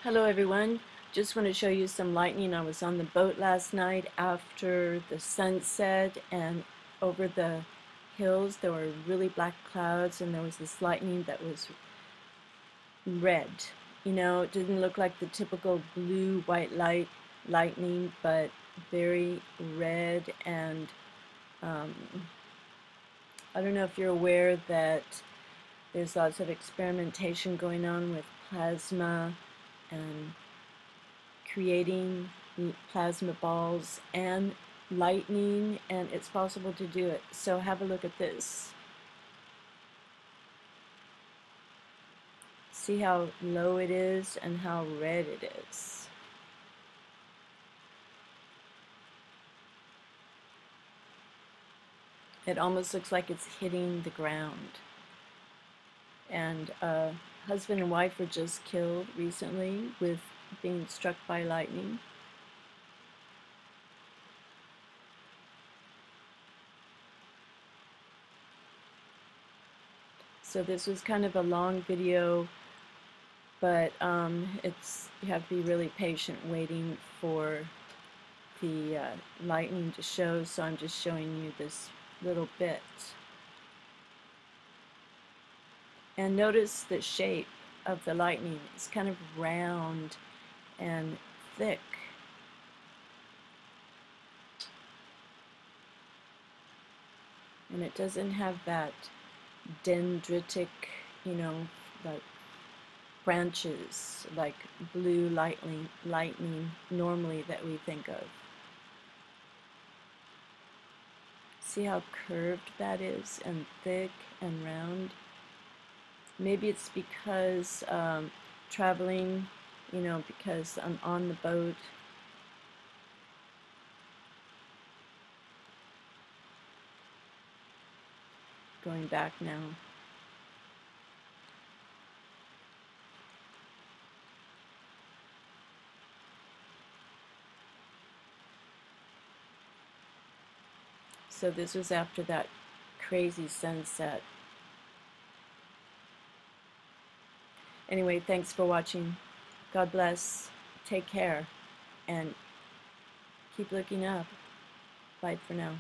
Hello everyone, just want to show you some lightning. I was on the boat last night after the sunset, and over the hills there were really black clouds and there was this lightning that was red. You know, it didn't look like the typical blue white lightning, but very red. And I don't know if you're aware that there's lots of experimentation going on with plasma and creating plasma balls and lightning, and it's possible to do it. So have a look at this. See how low it is and how red it is. It almost looks like it's hitting the ground. And husband and wife were just killed recently with being struck by lightning. So this was kind of a long video, but you have to be really patient waiting for the lightning to show, so I'm just showing you this little bit. And notice the shape of the lightning. It's kind of round and thick. And it doesn't have that dendritic, you know, like branches like blue lightning normally that we think of. See how curved that is, and thick and round? Maybe it's because traveling, you know, because I'm on the boat. Going back now. So this was after that crazy sunset. Anyway, thanks for watching. God bless. Take care. And keep looking up. Bye for now.